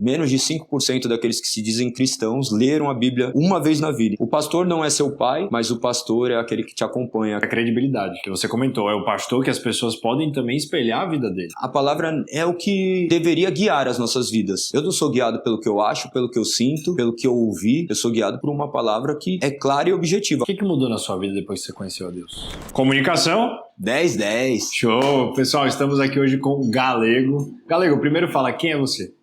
Menos de 5% daqueles que se dizem cristãos leram a Bíblia uma vez na vida. O pastor não é seu pai, mas o pastor é aquele que te acompanha. A credibilidade que você comentou, é o pastor que as pessoas podem também espelhar a vida dele. A palavra é o que deveria guiar as nossas vidas. Eu não sou guiado pelo que eu acho, pelo que eu sinto, pelo que eu ouvi. Eu sou guiado por uma palavra que é clara e objetiva. O que mudou na sua vida depois que você conheceu a Deus? Comunicação? 10-10. Show! Pessoal, estamos aqui hoje com o Galego. Galego, primeiro fala, quem é você?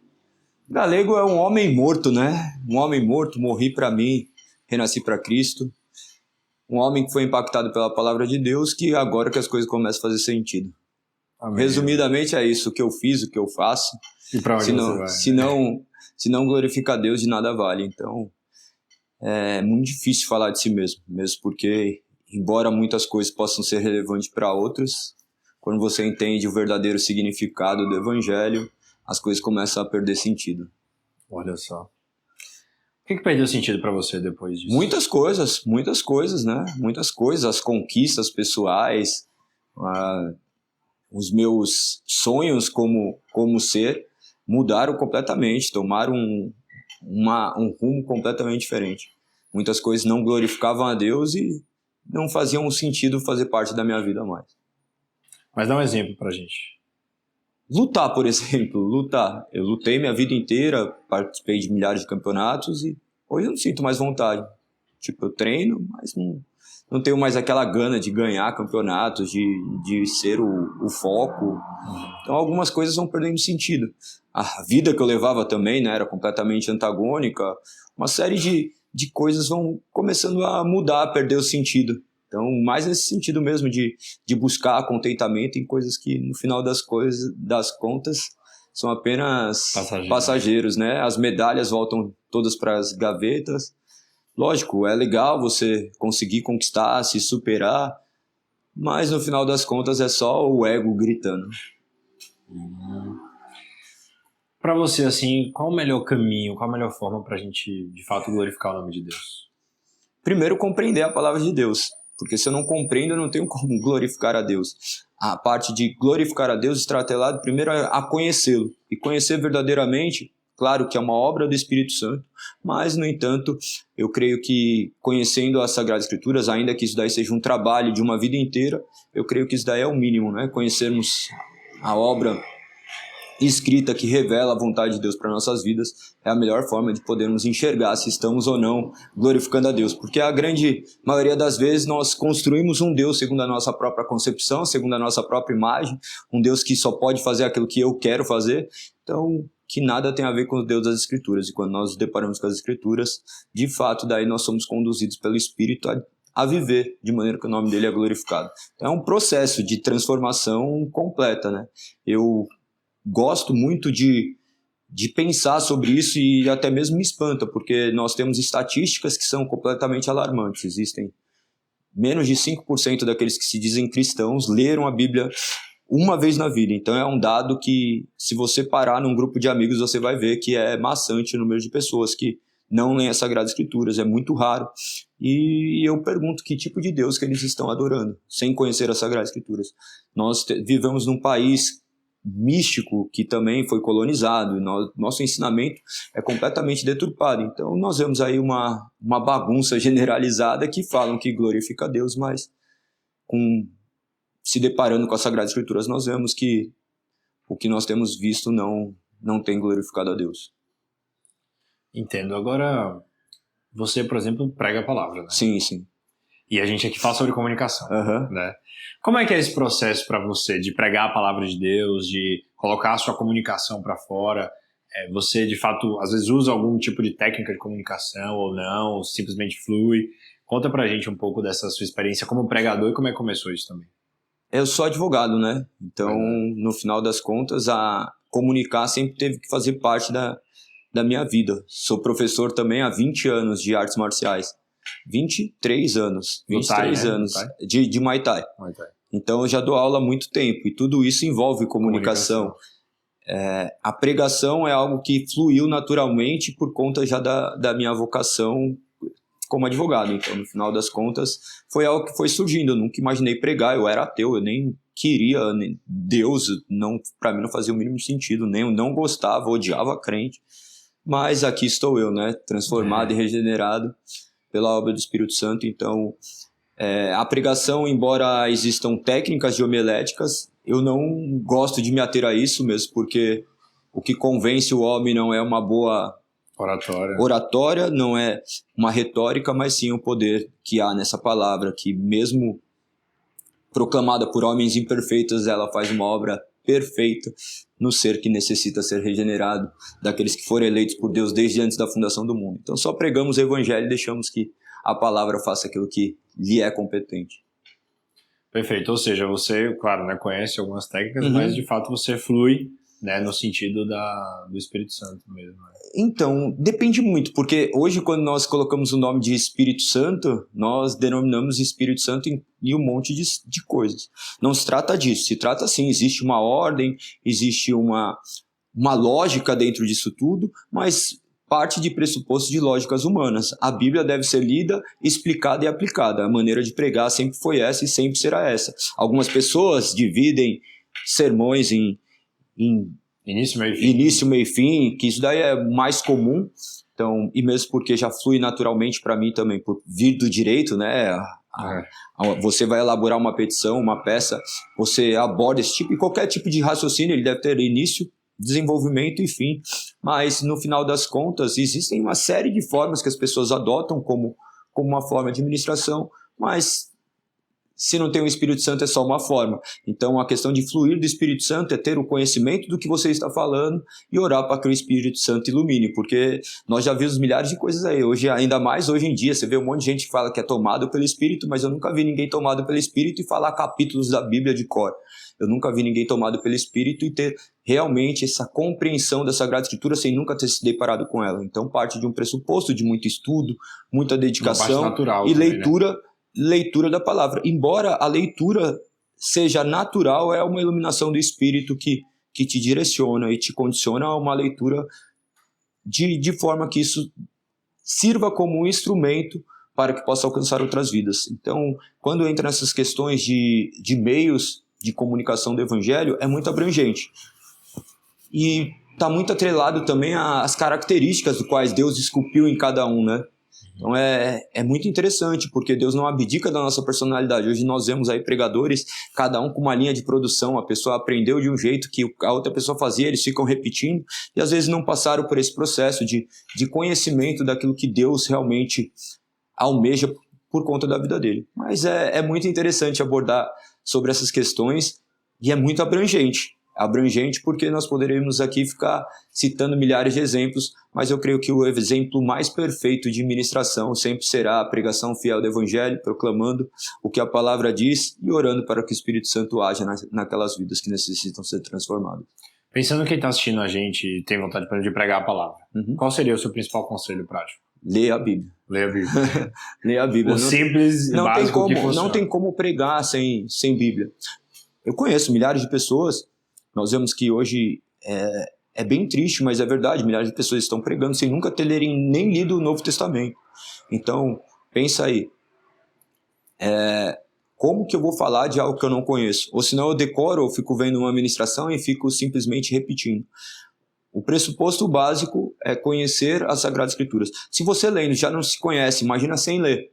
Galego é um homem morto, né? Um homem morto, morri para mim, renasci para Cristo. Um homem que foi impactado pela palavra de Deus, que agora que as coisas começam a fazer sentido. Amém. Resumidamente é isso, o que eu fiz, o que eu faço. E para onde você vai? Se não glorificar a Deus, de nada vale. Então, é muito difícil falar de si mesmo porque, embora muitas coisas possam ser relevantes para outros, quando você entende o verdadeiro significado do Evangelho, as coisas começam a perder sentido. Olha só. O que perdeu sentido para você depois disso? Muitas coisas, né? Muitas coisas, as conquistas pessoais, os meus sonhos como ser mudaram completamente, tomaram um rumo completamente diferente. Muitas coisas não glorificavam a Deus e não faziam sentido fazer parte da minha vida mais. Mas dá um exemplo pra gente. Lutar, por exemplo, lutar. Eu lutei minha vida inteira, participei de milhares de campeonatos e hoje eu não sinto mais vontade. Tipo, eu treino, mas não tenho mais aquela gana de ganhar campeonatos, de ser o foco. Então algumas coisas vão perdendo sentido. A vida que eu levava também, né, era completamente antagônica. Uma série de coisas vão começando a mudar, a perder o sentido. Então, mais nesse sentido mesmo de buscar contentamento em coisas que, no final das contas, são apenas passageiros, né? As medalhas voltam todas para as gavetas. Lógico, é legal você conseguir conquistar, se superar, mas no final das contas é só o ego gritando. Para você, assim, qual o melhor caminho, qual a melhor forma para a gente, de fato, glorificar o nome de Deus? Primeiro, compreender a palavra de Deus. Porque se eu não compreendo, eu não tenho como glorificar a Deus. A parte de glorificar a Deus está atrelada primeiro a conhecê-lo. E conhecer verdadeiramente, claro que é uma obra do Espírito Santo, mas, no entanto, eu creio que conhecendo as Sagradas Escrituras, ainda que isso daí seja um trabalho de uma vida inteira, eu creio que isso daí é o mínimo, né? Conhecermos a obra escrita que revela a vontade de Deus para nossas vidas é a melhor forma de podermos enxergar se estamos ou não glorificando a Deus, porque a grande maioria das vezes nós construímos um Deus segundo a nossa própria concepção, segundo a nossa própria imagem, um Deus que só pode fazer aquilo que eu quero fazer, então que nada tem a ver com o Deus das Escrituras, e quando nós nos deparamos com as Escrituras, de fato daí nós somos conduzidos pelo Espírito a viver de maneira que o nome dele é glorificado. Então, é um processo de transformação completa, né? Eu gosto muito de pensar sobre isso e até mesmo me espanta, porque nós temos estatísticas que são completamente alarmantes. Existem menos de 5% daqueles que se dizem cristãos leram a Bíblia uma vez na vida. Então é um dado que, se você parar num grupo de amigos, você vai ver que é maçante o número de pessoas que não leem as Sagradas Escrituras, é muito raro. E eu pergunto que tipo de Deus que eles estão adorando, sem conhecer as Sagradas Escrituras. Nós vivemos num país místico que também foi colonizado, nosso ensinamento é completamente deturpado, então nós vemos aí uma bagunça generalizada que falam que glorifica a Deus, mas se deparando com as Sagradas Escrituras nós vemos que o que nós temos visto não tem glorificado a Deus. Entendo. Agora, você, por exemplo, prega a palavra, né? Sim, sim. E a gente aqui fala sobre comunicação, né? Como é que é esse processo para você de pregar a palavra de Deus, de colocar a sua comunicação para fora? Você, de fato, às vezes usa algum tipo de técnica de comunicação ou não, ou simplesmente flui? Conta pra gente um pouco dessa sua experiência como pregador e como é que começou isso também. Eu sou advogado, né? Então, no final das contas, a comunicar sempre teve que fazer parte da minha vida. Sou professor também há 20 anos de artes marciais. 23 anos. 23 anos de Muay Thai. Então eu já dou aula há muito tempo e tudo isso envolve comunicação. A pregação é algo que fluiu naturalmente por conta já da minha vocação como advogado. Então, no final das contas, foi algo que foi surgindo. Eu nunca imaginei pregar, eu era ateu, eu nem queria, Deus, para mim não fazia o mínimo sentido, nem eu não gostava, odiava crente. mas aqui estou eu, né? Transformado e regenerado pela obra do Espírito Santo. Então, a pregação, embora existam técnicas de homiléticas, eu não gosto de me ater a isso mesmo, porque o que convence o homem não é uma boa oratória, não é uma retórica, mas sim o poder que há nessa palavra, que mesmo proclamada por homens imperfeitos, ela faz uma obra perfeita no ser que necessita ser regenerado, daqueles que foram eleitos por Deus desde antes da fundação do mundo. Então só pregamos o evangelho e deixamos que a palavra faça aquilo que lhe é competente. Perfeito, ou seja, você, claro, né, conhece algumas técnicas, mas de fato você flui, né, no sentido do Espírito Santo mesmo. Né? Então, depende muito, porque hoje quando nós colocamos o nome de Espírito Santo, nós denominamos Espírito Santo em um monte de coisas. Não se trata disso, se trata assim, existe uma ordem, existe uma lógica dentro disso tudo, mas parte de pressupostos de lógicas humanas. A Bíblia deve ser lida, explicada e aplicada. A maneira de pregar sempre foi essa e sempre será essa. Algumas pessoas dividem sermões em início, meio e fim. Início, meio e fim, que isso daí é mais comum. Então, e mesmo porque já flui naturalmente para mim também, por vir do direito, né? Você vai elaborar uma petição, uma peça, você aborda esse tipo, e qualquer tipo de raciocínio, ele deve ter início, desenvolvimento e fim, mas no final das contas existem uma série de formas que as pessoas adotam como uma forma de administração, mas se não tem o Espírito Santo é só uma forma. Então a questão de fluir do Espírito Santo é ter o conhecimento do que você está falando e orar para que o Espírito Santo ilumine, porque nós já vimos milhares de coisas aí, hoje, ainda mais hoje em dia, você vê um monte de gente que fala que é tomado pelo Espírito, mas eu nunca vi ninguém tomado pelo Espírito e falar capítulos da Bíblia de cor. Eu nunca vi ninguém tomado pelo Espírito e ter realmente essa compreensão da Sagrada Escritura sem nunca ter se deparado com ela. Então parte de um pressuposto de muito estudo, muita dedicação natural e também, leitura da palavra. Embora a leitura seja natural, é uma iluminação do Espírito que te direciona e te condiciona a uma leitura de forma que isso sirva como um instrumento para que possa alcançar outras vidas. Então, quando entra nessas questões de meios de comunicação do Evangelho, é muito abrangente. E está muito atrelado também às características do quais Deus esculpiu em cada um, né? Então é muito interessante, porque Deus não abdica da nossa personalidade. Hoje nós vemos aí pregadores, cada um com uma linha de produção, a pessoa aprendeu de um jeito que a outra pessoa fazia, eles ficam repetindo, e às vezes não passaram por esse processo de conhecimento daquilo que Deus realmente almeja por conta da vida dele. Mas é muito interessante abordar sobre essas questões, e é muito abrangente porque nós poderíamos aqui ficar citando milhares de exemplos, mas eu creio que o exemplo mais perfeito de ministração sempre será a pregação fiel do Evangelho, proclamando o que a palavra diz e orando para que o Espírito Santo haja naquelas vidas que necessitam ser transformadas. Pensando quem está assistindo a gente e tem vontade de pregar a palavra, qual seria o seu principal conselho prático? Leia a Bíblia. Leia a Bíblia. Leia a Bíblia. O simples e básico que funciona. Não tem como pregar sem Bíblia. Eu conheço milhares de pessoas. Nós vemos que hoje é bem triste, mas é verdade, milhares de pessoas estão pregando sem nunca terem nem lido o Novo Testamento. Então, pensa aí, como que eu vou falar de algo que eu não conheço? Ou senão eu decoro, ou fico vendo uma ministração e fico simplesmente repetindo. O pressuposto básico é conhecer as Sagradas Escrituras. Se você lendo já não se conhece, imagina sem ler.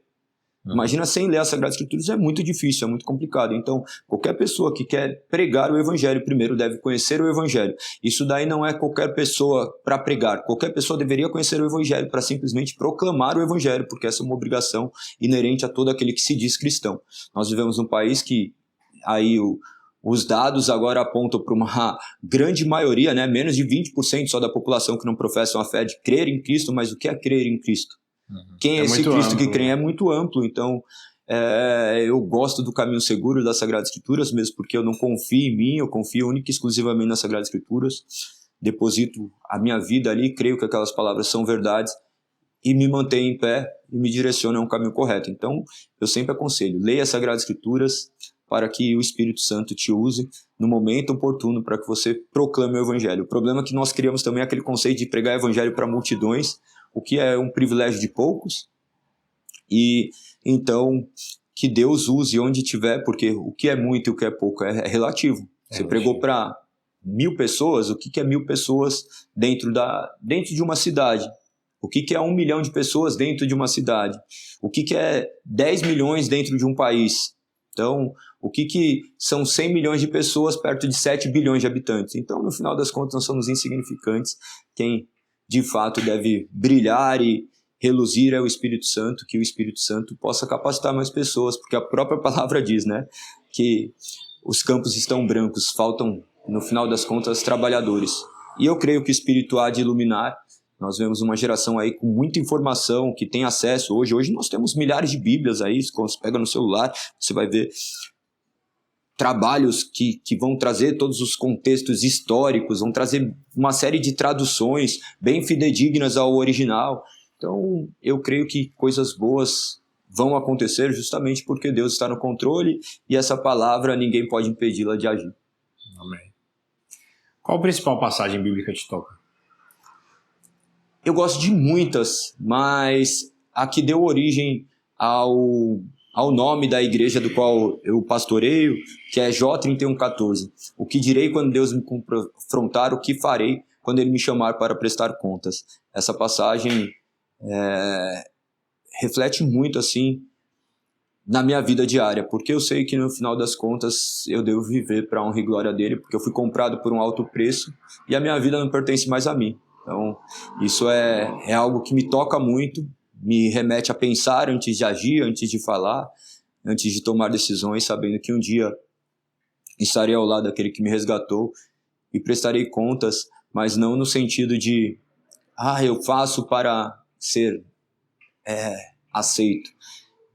Imagina sem ler as Sagradas Escrituras, é muito difícil, é muito complicado. Então, qualquer pessoa que quer pregar o Evangelho primeiro deve conhecer o Evangelho. Isso daí não é qualquer pessoa para pregar. Qualquer pessoa deveria conhecer o Evangelho para simplesmente proclamar o Evangelho, porque essa é uma obrigação inerente a todo aquele que se diz cristão. Nós vivemos num país que aí os dados agora apontam para uma grande maioria, né, menos de 20% só da população que não professam a fé de crer em Cristo, mas o que é crer em Cristo? Quem é esse Cristo amplo, que crê? É muito amplo, então eu gosto do caminho seguro das Sagradas Escrituras, mesmo porque eu não confio em mim, eu confio única e exclusivamente nas Sagradas Escrituras, deposito a minha vida ali, creio que aquelas palavras são verdades e me mantenho em pé e me direcionam a um caminho correto. Então eu sempre aconselho, leia as Sagradas Escrituras para que o Espírito Santo te use no momento oportuno para que você proclame o Evangelho. O problema é que nós criamos também aquele conceito de pregar o Evangelho para multidões, o que é um privilégio de poucos, e então que Deus use onde tiver, porque o que é muito e o que é pouco é relativo. Você pregou para 1.000 pessoas, o que é 1.000 pessoas dentro de uma cidade? O que é 1 milhão de pessoas dentro de uma cidade? O que é 10 milhões dentro de um país? Então, o que são 100 milhões de pessoas perto de 7 bilhões de habitantes? Então, no final das contas, nós somos insignificantes. Quem, de fato, deve brilhar e reluzir é o Espírito Santo, que o Espírito Santo possa capacitar mais pessoas, porque a própria palavra diz, né, que os campos estão brancos, faltam, no final das contas, trabalhadores. E eu creio que o Espírito há de iluminar. Nós vemos uma geração aí com muita informação, que tem acesso hoje. Hoje nós temos milhares de bíblias aí, você pega no celular, você vai ver trabalhos que vão trazer todos os contextos históricos, vão trazer uma série de traduções bem fidedignas ao original. Então, eu creio que coisas boas vão acontecer justamente porque Deus está no controle e essa palavra ninguém pode impedi-la de agir. Amém. Qual a principal passagem bíblica que te toca? Eu gosto de muitas, mas a que deu origem ao nome da igreja do qual eu pastoreio, que é Jó 31,14. O que direi quando Deus me confrontar, o que farei quando Ele me chamar para prestar contas. Essa passagem reflete muito assim na minha vida diária, porque eu sei que no final das contas eu devo viver para a honra e glória dele, porque eu fui comprado por um alto preço e a minha vida não pertence mais a mim. Então, isso é algo que me toca muito, me remete a pensar antes de agir, antes de falar, antes de tomar decisões, sabendo que um dia estarei ao lado daquele que me resgatou e prestarei contas, mas não no sentido de eu faço para ser aceito.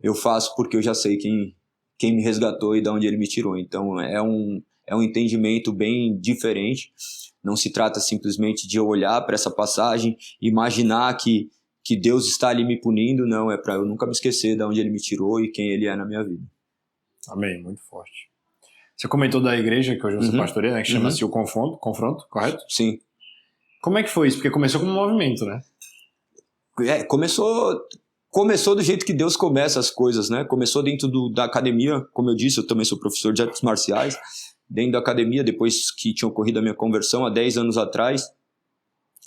Eu faço porque eu já sei quem me resgatou e de onde ele me tirou. Então é um entendimento bem diferente. Não se trata simplesmente de eu olhar para essa passagem, imaginar que Deus está ali me punindo. Não, é para eu nunca me esquecer de onde ele me tirou e quem ele é na minha vida. Amém, muito forte. Você comentou da igreja que hoje você pastoreia, né, que chama-se o Confronto, correto? Sim. Como é que foi isso? Porque começou como um movimento, né? Começou do jeito que Deus começa as coisas, né? Começou dentro da academia, como eu disse, eu também sou professor de artes marciais. Dentro da academia, depois que tinha ocorrido a minha conversão, há 10 anos atrás,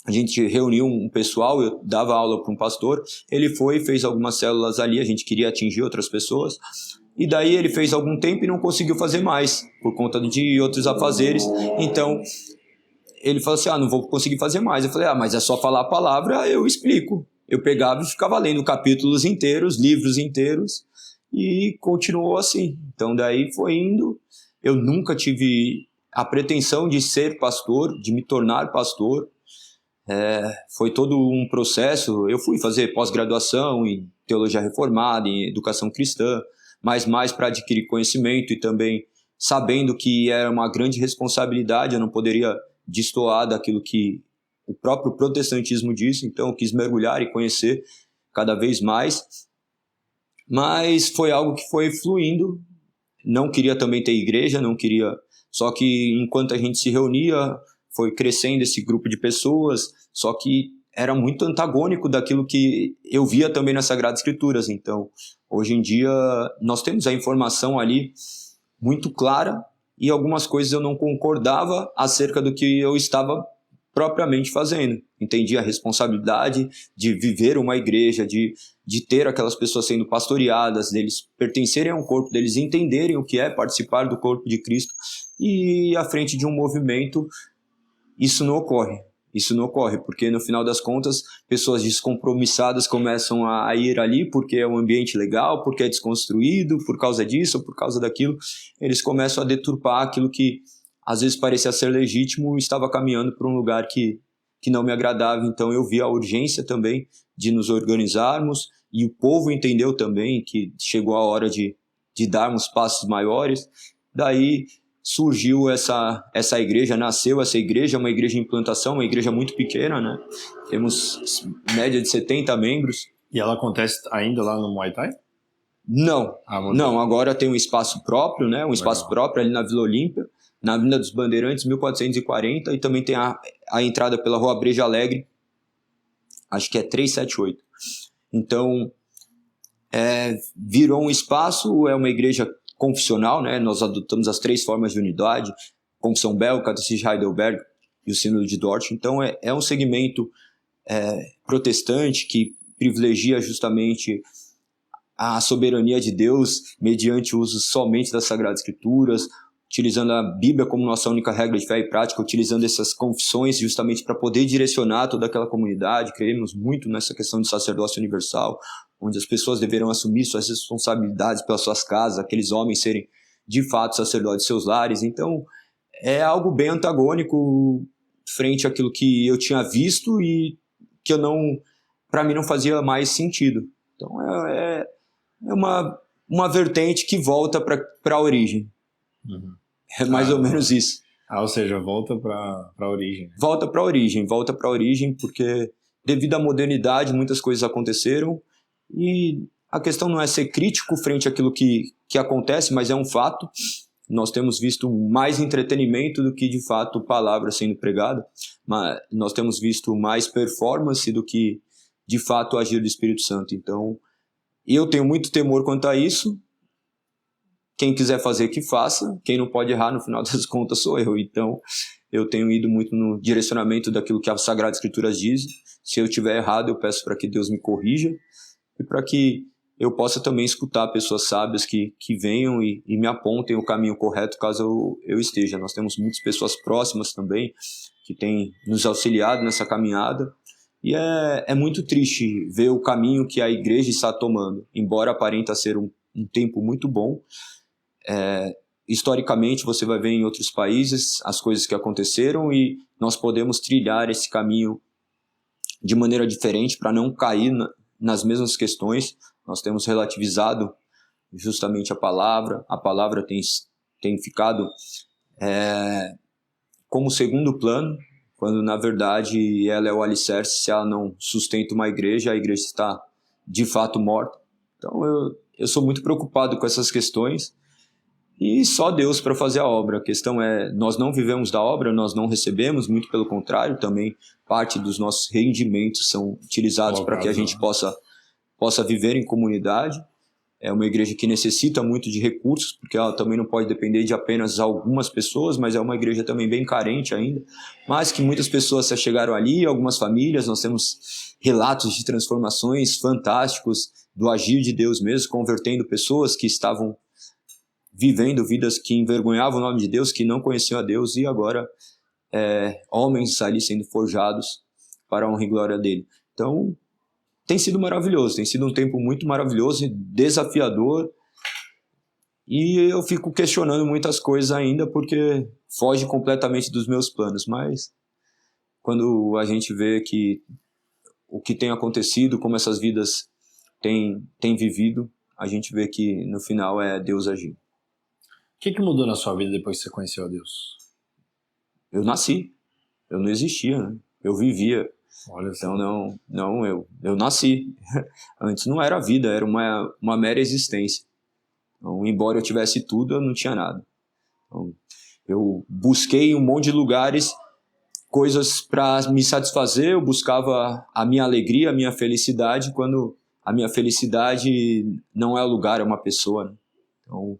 a gente reuniu um pessoal, eu dava aula para um pastor, ele fez algumas células ali, a gente queria atingir outras pessoas, e daí ele fez algum tempo e não conseguiu fazer mais, por conta de outros afazeres. Então, ele falou assim, não vou conseguir fazer mais. Eu falei, mas é só falar a palavra, eu explico. Eu pegava e ficava lendo capítulos inteiros, livros inteiros, e continuou assim. Então daí foi indo. Eu nunca tive a pretensão de ser pastor, de me tornar pastor. Foi todo um processo. Eu fui fazer pós-graduação em teologia reformada, em educação cristã, mas mais para adquirir conhecimento e também sabendo que era uma grande responsabilidade, eu não poderia destoar daquilo que o próprio protestantismo disse, então eu quis mergulhar e conhecer cada vez mais, mas foi algo que foi fluindo. Não queria também ter igreja, não queria, só que enquanto a gente se reunia, foi crescendo esse grupo de pessoas, só que era muito antagônico daquilo que eu via também nas Sagradas Escrituras. Então, hoje em dia, nós temos a informação ali muito clara e algumas coisas eu não concordava acerca do que eu estava propriamente fazendo. Entendi a responsabilidade de viver uma igreja, de ter aquelas pessoas sendo pastoreadas, deles pertencerem a um corpo, deles entenderem o que é participar do corpo de Cristo, e à frente de um movimento isso não ocorre. Isso não ocorre, porque no final das contas, pessoas descompromissadas começam a ir ali porque é um ambiente legal, porque é desconstruído, por causa disso ou por causa daquilo. Eles começam a deturpar aquilo que às vezes parecia ser legítimo e estava caminhando para um lugar que não me agradava. Então eu vi a urgência também de nos organizarmos, e o povo entendeu também que chegou a hora de darmos passos maiores. Daí surgiu essa igreja, nasceu essa igreja, uma igreja em implantação, uma igreja muito pequena, né? Temos média de 70 membros. E ela acontece ainda lá no Muay Thai? Não, não, agora tem um espaço próprio, né? Um espaço próprio ali na Vila Olímpia, na Avenida dos Bandeirantes, 1440, e também tem a entrada pela Rua Breja Alegre, acho que é 378. Então, virou um espaço, é uma igreja confissional, né? Nós adotamos as 3 formas de unidade, Confissão Belga, Catecismo de Heidelberg e o Sínodo de Dort. Então é um segmento protestante que privilegia justamente a soberania de Deus mediante o uso somente das Sagradas Escrituras, utilizando a Bíblia como nossa única regra de fé e prática, utilizando essas confissões justamente para poder direcionar toda aquela comunidade. Creemos muito nessa questão de sacerdócio universal, onde as pessoas deverão assumir suas responsabilidades pelas suas casas, aqueles homens serem de fato sacerdotes de seus lares. Então é algo bem antagônico frente àquilo que eu tinha visto e que para mim não fazia mais sentido. Então é uma vertente que volta para a origem. Uhum. É mais ou menos isso. Ou seja, volta para a origem. Volta para a origem, porque devido à modernidade muitas coisas aconteceram e a questão não é ser crítico frente àquilo que acontece, mas é um fato. Nós temos visto mais entretenimento do que de fato palavra sendo pregada, mas nós temos visto mais performance do que de fato agir do Espírito Santo. Então eu tenho muito temor quanto a isso. Quem quiser fazer, que faça. Quem não pode errar, no final das contas, sou eu. Então, eu tenho ido muito no direcionamento daquilo que as Sagradas Escrituras dizem. Se eu tiver errado, eu peço para que Deus me corrija e para que eu possa também escutar pessoas sábias que venham e me apontem o caminho correto caso eu esteja. Nós temos muitas pessoas próximas também que têm nos auxiliado nessa caminhada. E é muito triste ver o caminho que a igreja está tomando, embora aparenta ser um tempo muito bom. Historicamente, você vai ver em outros países as coisas que aconteceram e nós podemos trilhar esse caminho de maneira diferente para não cair nas mesmas questões. Nós temos relativizado justamente a palavra tem ficado como segundo plano, quando na verdade ela é o alicerce. Se ela não sustenta uma igreja, a igreja está de fato morta. Então eu sou muito preocupado com essas questões e só Deus para fazer a obra. A questão é, nós não vivemos da obra, nós não recebemos, muito pelo contrário, também parte dos nossos rendimentos são utilizados para que a gente possa viver em comunidade. É uma igreja que necessita muito de recursos, porque ela também não pode depender de apenas algumas pessoas, mas é uma igreja também bem carente ainda, mas que muitas pessoas se achegaram ali, algumas famílias. Nós temos relatos de transformações fantásticos do agir de Deus mesmo, convertendo pessoas que estavam vivendo vidas que envergonhavam o nome de Deus, que não conheciam a Deus, e agora homens ali sendo forjados para a honra e glória dele. Então, tem sido maravilhoso, tem sido um tempo muito maravilhoso e desafiador, e eu fico questionando muitas coisas ainda, porque foge completamente dos meus planos, mas quando a gente vê que o que tem acontecido, como essas vidas têm vivido, a gente vê que no final é Deus agindo. O que mudou na sua vida depois que você conheceu a Deus? Eu nasci, eu não existia, né? Eu vivia. Olha então eu nasci. Antes não era vida, era uma mera existência. Então, embora eu tivesse tudo, eu não tinha nada. Então, eu busquei em um monte de lugares coisas para me satisfazer. Eu buscava a minha alegria, a minha felicidade, quando a minha felicidade não é o lugar, é uma pessoa, né? Então,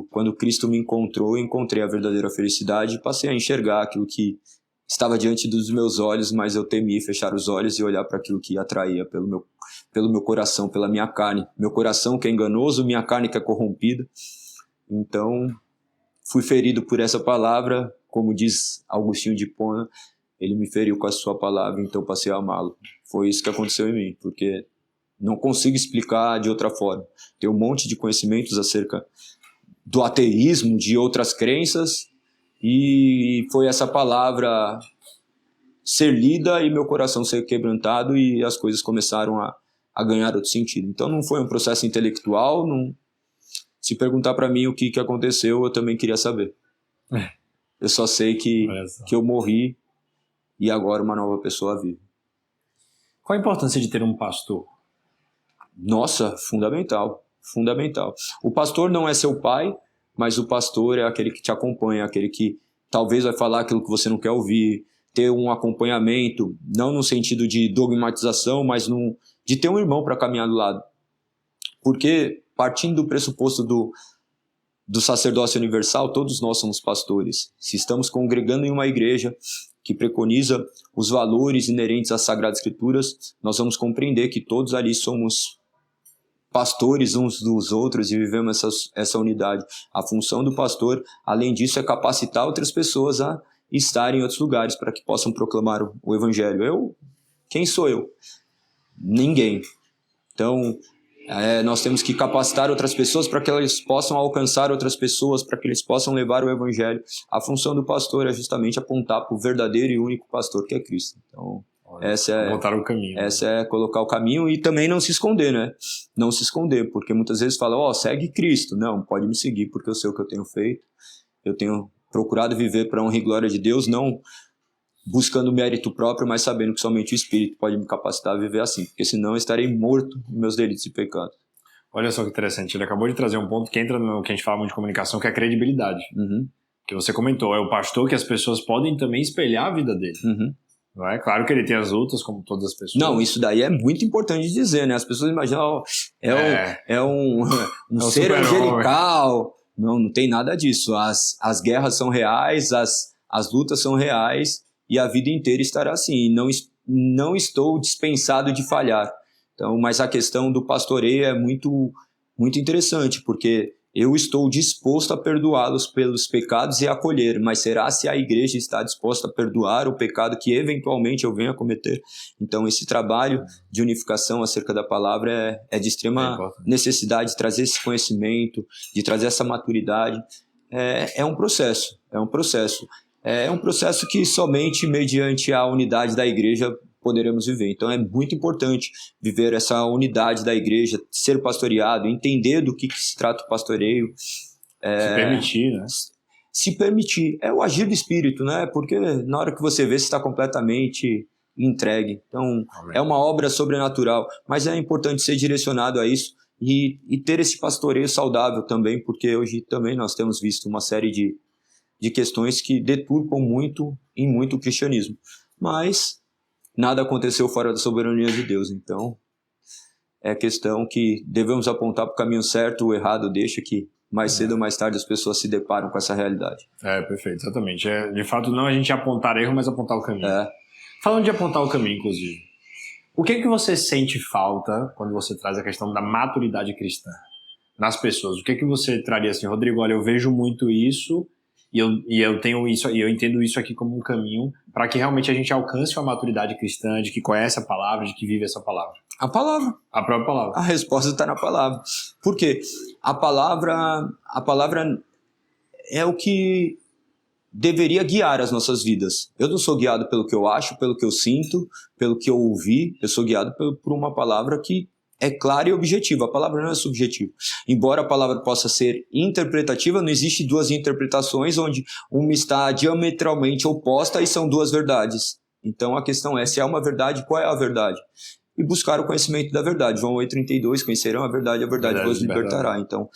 quando Cristo me encontrou, eu encontrei a verdadeira felicidade e passei a enxergar aquilo que estava diante dos meus olhos, mas eu temi fechar os olhos e olhar para aquilo que atraía pelo meu coração, pela minha carne. Meu coração que é enganoso, minha carne que é corrompida. Então, fui ferido por essa palavra, como diz Agostinho de Hipona, ele me feriu com a sua palavra, então passei a amá-lo. Foi isso que aconteceu em mim, porque não consigo explicar de outra forma. Tem um monte de conhecimentos acerca do ateísmo, de outras crenças, e foi essa palavra ser lida e meu coração ser quebrantado e as coisas começaram a ganhar outro sentido. Então não foi um processo intelectual. Se perguntar para mim o que aconteceu, eu também queria saber. Eu só sei que eu morri e agora uma nova pessoa vive. Qual a importância de ter um pastor? Nossa, fundamental. O pastor não é seu pai, mas o pastor é aquele que te acompanha, aquele que talvez vai falar aquilo que você não quer ouvir, ter um acompanhamento, não no sentido de dogmatização, mas de ter um irmão para caminhar do lado. Porque, partindo do pressuposto do sacerdócio universal, todos nós somos pastores. Se estamos congregando em uma igreja que preconiza os valores inerentes às Sagradas Escrituras, nós vamos compreender que todos ali somos pastores uns dos outros e vivemos essa unidade. A função do pastor, além disso, é capacitar outras pessoas a estarem em outros lugares para que possam proclamar o Evangelho. Quem sou eu? Ninguém. Então, nós temos que capacitar outras pessoas para que elas possam alcançar outras pessoas, para que eles possam levar o Evangelho. A função do pastor é justamente apontar para o verdadeiro e único pastor, que é Cristo. Então, botar o caminho. Essa é colocar o caminho e também não se esconder, né? Não se esconder, porque muitas vezes falam, segue Cristo. Não, pode me seguir, porque eu sei o que eu tenho feito. Eu tenho procurado viver para a honra e glória de Deus, não buscando mérito próprio, mas sabendo que somente o Espírito pode me capacitar a viver assim, porque senão eu estarei morto em meus delitos e pecados. Olha só que interessante, ele acabou de trazer um ponto que entra no que a gente fala muito de comunicação, que é a credibilidade. Que você comentou, é o pastor que as pessoas podem também espelhar a vida dele. Não é? Claro que ele tem as lutas, como todas as pessoas. Não, isso daí é muito importante dizer, né? As pessoas imaginam, um ser angelical. Não tem nada disso. As guerras são reais, as lutas são reais, e a vida inteira estará assim. Não estou dispensado de falhar. Então, mas a questão do pastoreio é muito, muito interessante, porque eu estou disposto a perdoá-los pelos pecados e acolher, mas será se a igreja está disposta a perdoar o pecado que eventualmente eu venha a cometer? Então, esse trabalho de unificação acerca da palavra é de extrema necessidade de trazer esse conhecimento, de trazer essa maturidade. É um processo. É um processo que somente mediante a unidade da igreja poderemos viver. Então é muito importante viver essa unidade da igreja, ser pastoreado, entender do que se trata o pastoreio. Se permitir, né? Se permitir. É o agir do Espírito, né? Porque na hora que você vê, você está completamente entregue. Então é uma obra sobrenatural, mas é importante ser direcionado a isso e ter esse pastoreio saudável também, porque hoje também nós temos visto uma série de questões que deturpam muito o cristianismo. Mas nada aconteceu fora da soberania de Deus. Então, é questão que devemos apontar para o caminho certo, o errado deixa que mais cedo ou mais tarde as pessoas se deparam com essa realidade. Perfeito, exatamente. De fato, não a gente apontar erro, mas apontar o caminho. Falando de apontar o caminho, inclusive, o que você sente falta quando você traz a questão da maturidade cristã nas pessoas? O que você traria assim, Rodrigo, olha, eu vejo muito isso, e eu tenho isso, e eu entendo isso aqui como um caminho para que realmente a gente alcance uma maturidade cristã, de que conhece a palavra, de que vive essa palavra. A palavra. A própria palavra. A resposta está na palavra. Por quê? A palavra é o que deveria guiar as nossas vidas. Eu não sou guiado pelo que eu acho, pelo que eu sinto, pelo que eu ouvi. Eu sou guiado por uma palavra que é clara e objetiva. A palavra não é subjetiva. Embora a palavra possa ser interpretativa, não existe duas interpretações onde uma está diametralmente oposta e são duas verdades. Então a questão é, se há uma verdade, qual é a verdade? E buscar o conhecimento da verdade. João 8,32, conhecerão a verdade vos libertará. Então,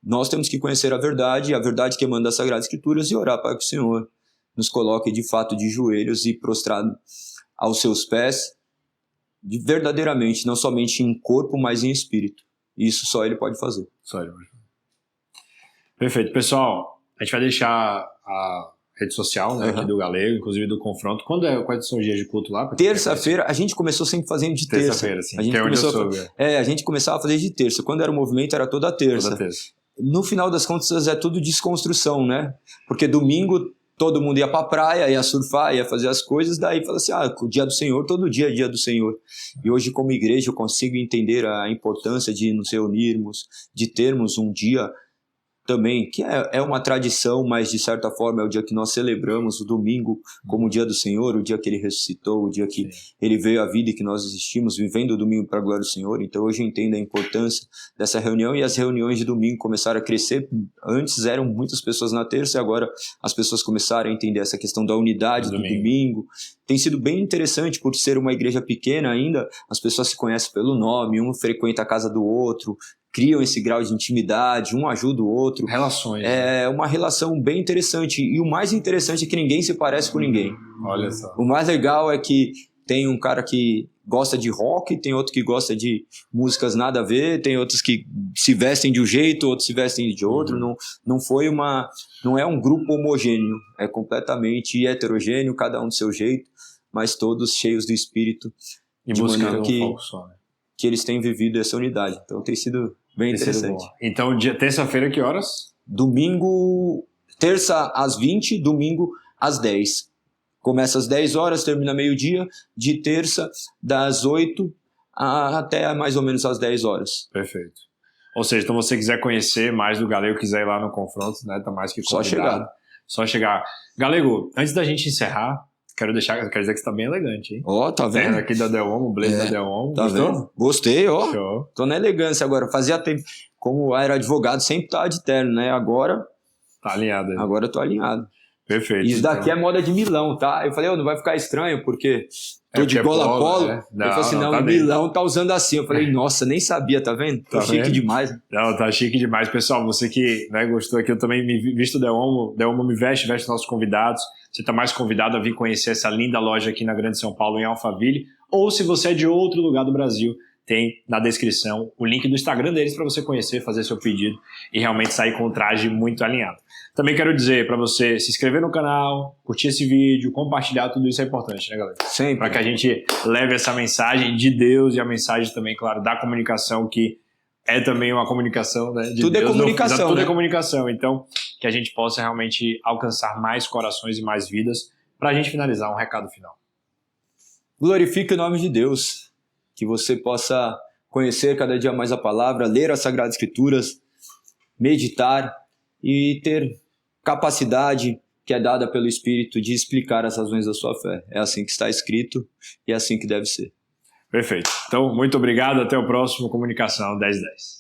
nós temos que conhecer a verdade que emana das Sagradas Escrituras e orar para que o Senhor nos coloque de fato de joelhos e prostrado aos seus pés, verdadeiramente, não somente em corpo, mas em espírito. Isso só Ele pode fazer. Só Ele pode fazer. Perfeito. Pessoal, a gente vai deixar a rede social, né, aqui do Galego, inclusive do Confronto. Quais são os dias de culto lá? Terça-feira, a gente começou sempre fazendo de terça. Terça-feira, sim. A gente começava a fazer de terça. Quando era o movimento, era toda terça. No final das contas, é tudo desconstrução, né? Porque domingo todo mundo ia pra praia, ia surfar, ia fazer as coisas, daí fala assim, o dia do Senhor, todo dia é dia do Senhor. E hoje, como igreja, eu consigo entender a importância de nos reunirmos, de termos um dia também, que é uma tradição, mas de certa forma é o dia que nós celebramos o domingo como o dia do Senhor, o dia que Ele ressuscitou, o dia que Ele veio à vida e que nós existimos vivendo o domingo para a glória do Senhor. Então hoje eu entendo a importância dessa reunião, e as reuniões de domingo começaram a crescer. Antes eram muitas pessoas na terça e agora as pessoas começaram a entender essa questão da unidade do domingo. Tem sido bem interessante, por ser uma igreja pequena ainda, as pessoas se conhecem pelo nome, um frequenta a casa do outro, criam esse grau de intimidade, um ajuda o outro. Relações. É uma relação bem interessante. E o mais interessante é que ninguém se parece com ninguém. Olha só. O mais legal é que tem um cara que gosta de rock, tem outro que gosta de músicas nada a ver, tem outros que se vestem de um jeito, outros se vestem de outro. Não é um grupo homogêneo, é completamente heterogêneo, cada um do seu jeito, mas todos cheios do Espírito, E de buscando maneira um foco só, né? que eles têm vivido essa unidade. Então tem sido bem interessante. Então, terça-feira, que horas? Domingo, terça às 20, domingo às 10. Começa às 10 horas, termina meio-dia, de terça das 8 até mais ou menos às 10 horas. Perfeito. Ou seja, então você quiser conhecer mais do Galego, quiser ir lá no confronto, né? Tá mais que convidado. Só chegar. Galego, antes da gente encerrar, quero dizer que você tá bem elegante, hein? Ó, tá vendo? Aqui da Delhomme, o blazer da Delhomme. Tá Gostou? vendo? Gostei, ó. Show. Tô na elegância agora. Fazia tempo, como era advogado, sempre tava de terno, né? Agora Tá alinhado aí. eu tô alinhado. Perfeito. Isso daqui é moda de Milão, tá? Eu falei, não vai ficar estranho, porque tô de gola a polo. Né? Ele falou assim, não, tá Milão tá usando assim. Eu falei, nossa, nem sabia, tá vendo? Tô chique demais. Não, tá chique demais. Pessoal, você que, né, gostou aqui, eu também me visto Delhomme me veste nossos convidados. Você tá mais convidado a vir conhecer essa linda loja aqui na Grande São Paulo, em Alphaville. Ou se você é de outro lugar do Brasil, tem na descrição o link do Instagram deles para você conhecer, fazer seu pedido e realmente sair com o traje muito alinhado. Também quero dizer para você se inscrever no canal, curtir esse vídeo, compartilhar, tudo isso é importante, né, galera? Sempre. Para que a gente leve essa mensagem de Deus e a mensagem também, claro, da comunicação, que é também uma comunicação, né? De tudo Deus, é comunicação, tudo né? é comunicação. Então, que a gente possa realmente alcançar mais corações e mais vidas. Para a gente finalizar, um recado final. Glorifique o nome de Deus. Que você possa conhecer cada dia mais a palavra, ler as Sagradas Escrituras, meditar e ter capacidade que é dada pelo Espírito de explicar as razões da sua fé. É assim que está escrito e é assim que deve ser. Perfeito. Então, muito obrigado. Até o próximo Comunicação 1010.